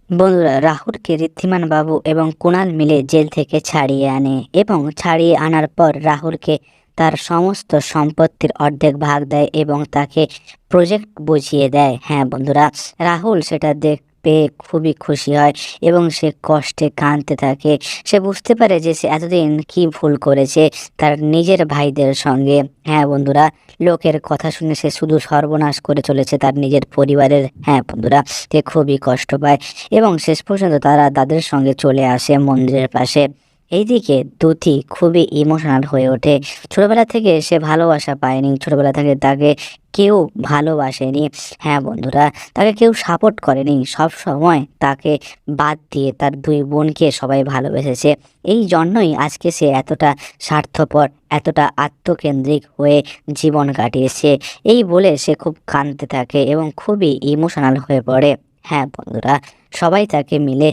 বন্ধুরা, রাহুলকে ঋদ্ধিমান বাবু এবং কুণাল মিলে জেল থেকে ছাড়িয়ে আনে এবং ছাড়িয়ে আনার পর রাহুলকে তার সমস্ত সম্পত্তির অর্ধেক ভাগ দেয় এবং তাকে প্রজেক্ট বুঝিয়ে দেয়। হ্যাঁ বন্ধুরা, রাহুল সেটা পেয়ে খুবই খুশি হয় এবং সে কষ্টে কাঁদতে থাকে। সে বুঝতে পারে যে সে এতদিন কি ভুল করেছে তার নিজের ভাইদের সঙ্গে। হ্যাঁ বন্ধুরা, লোকের কথা শুনে সে শুধু সর্বনাশ করে চলেছে তার নিজের পরিবারের। হ্যাঁ বন্ধুরা, সে খুবই কষ্ট পায় এবং শেষ পর্যন্ত তারা তাদের সঙ্গে চলে আসে মন্দিরের পাশে। এইদিকে দ্যুতি খুবই ইমোশনাল হয়ে ওঠে। ছোটবেলা থেকে সে ভালোবাসা পায়নি, ছোটবেলা থেকে তাকে কেউ ভালোবাসেনি। হ্যাঁ বন্ধুরা, তাকে কেউ সাপোর্ট করেনি, সব সময় তাকে বাদ দিয়ে তার দুই বোনকে সবাই ভালোবেসেছে। এই জন্যই আজকে সে এতটা স্বার্থপর, এতটা আত্মকেন্দ্রিক হয়ে জীবন কাটিয়েছে। এই বলে সে খুব কাঁদতে থাকে এবং খুবই ইমোশনাল হয়ে পড়ে। হ্যাঁ বন্ধুরা, সবাই তাকে মিলে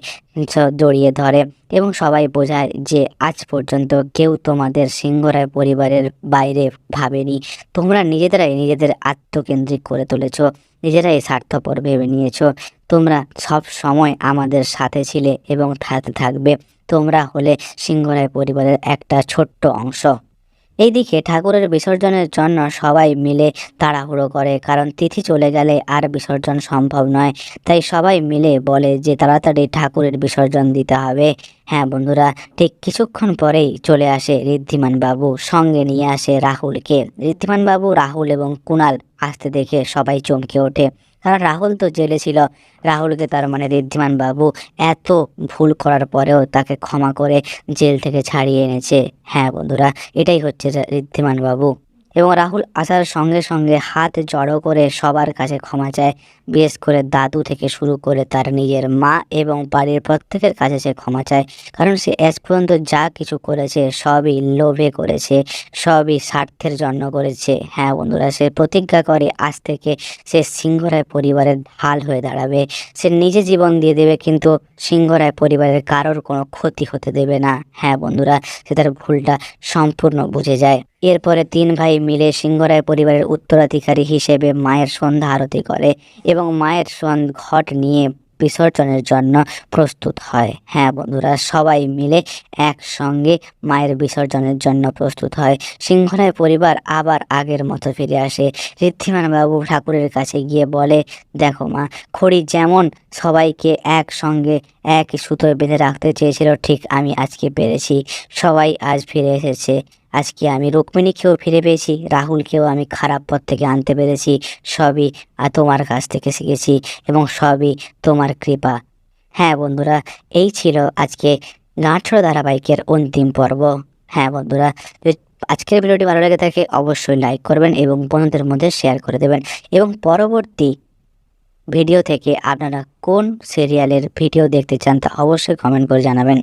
জড়িয়ে ধরে এবং সবাই বোঝায় যে আজ পর্যন্ত কেউ তোমাদের সিংহরায় পরিবারের বাইরে ভাবেনি। তোমরা নিজেদেরাই নিজেদের আত্মকেন্দ্রিক করে তুলেছ, নিজেরাই স্বার্থপর ভেবে নিয়েছো। তোমরা সব সময় আমাদের সাথে ছিলে এবং থাকবে। তোমরা হলে সিংহরায় পরিবারের একটা ছোট্ট অংশ। এইদিকে ঠাকুরের বিসর্জনের জন্য সবাই মিলে তাড়াহুড়ো করে, কারণ তিথি চলে গেলে আর বিসর্জন সম্ভব নয়। তাই সবাই মিলে বলে যে তাড়াতাড়ি ঠাকুরের বিসর্জন দিতে হবে। হ্যাঁ বন্ধুরা, ঠিক কিছুক্ষণ পরেই চলে আসে ঋদ্ধিমান বাবু, সঙ্গে নিয়ে আসে রাহুলকে। ঋদ্ধিমান বাবু রাহুল এবং কুণাল আসতে দেখে সবাই চমকে ওঠে, কারণ রাহুল তো জেলে ছিল। রাহুলকে তার মানে ঋদ্ধিমান বাবু এত ভুল করার পরেও তাকে ক্ষমা করে জেল থেকে ছাড়িয়ে এনেছে। হ্যাঁ বন্ধুরা, এটাই হচ্ছে ঋদ্ধিমান বাবু। এবং রাহুল আসার সঙ্গে সঙ্গে হাত জড়ো করে সবার কাছে ক্ষমা চায়। বিশেষ করে দাদু থেকে শুরু করে তার নিজের মা এবং বাড়ির প্রত্যেকের কাছে সে ক্ষমা চায়, কারণ সে আজ পর্যন্ত যা কিছু করেছে সবই লোভে করেছে, সবই স্বার্থের জন্য করেছে। হ্যাঁ বন্ধুরা, সে প্রতিজ্ঞা করে আজ থেকে সে সিংহরায় পরিবারের ঢাল হয়ে দাঁড়াবে। সে নিজে জীবন দিয়ে দেবে, কিন্তু সিংহরায় পরিবারের কারোর কোনো ক্ষতি হতে দেবে না। হ্যাঁ বন্ধুরা, সে তার ভুলটা সম্পূর্ণ বুঝে যায়। এরপরে তিন ভাই মিলে সিংহরায় পরিবারের উত্তরাধিকারী হিসেবে মায়ের সন্ধ্যা আরতি করে এবং মায়ের ঘট নিয়ে বিসর্জনের জন্য প্রস্তুত হয়। হ্যাঁ বন্ধুরা, সবাই মিলে একসঙ্গে মায়ের বিসর্জনের জন্য প্রস্তুত হয়। সিংহরায় পরিবার আবার আগের মতো ফিরে আসে। ঋদ্ধিমান বাবু ঠাকুরের কাছে গিয়ে বলে, দেখো মা, খড়ি যেমন সবাইকে একসঙ্গে এক সুতোয় বেঁধে রাখতে চেয়েছিল, ঠিক আমি আজকে পেরেছি। সবাই আজ ফিরে এসেছে। আজকে আমি রুক্মিণীকেও ফিরে পেয়েছি, রাহুলকেও আমি খারাপ পথ থেকে আনতে পেরেছি। সবই তোমার কাছ থেকে শিখেছি এবং সবই তোমার কৃপা। হ্যাঁ বন্ধুরা, এই ছিল আজকে গাঁটছড়া ধারাবাহিকের অন্তিম পর্ব। হ্যাঁ বন্ধুরা, যদি আজকের ভিডিওটি ভালো লেগে থাকে অবশ্যই লাইক করবেন এবং বন্ধুদের মধ্যে শেয়ার করে দেবেন। এবং পরবর্তী ভিডিও থেকে আপনারা কোন সিরিয়ালের ভিডিও দেখতে চান তা অবশ্যই কমেন্ট করে জানাবেন।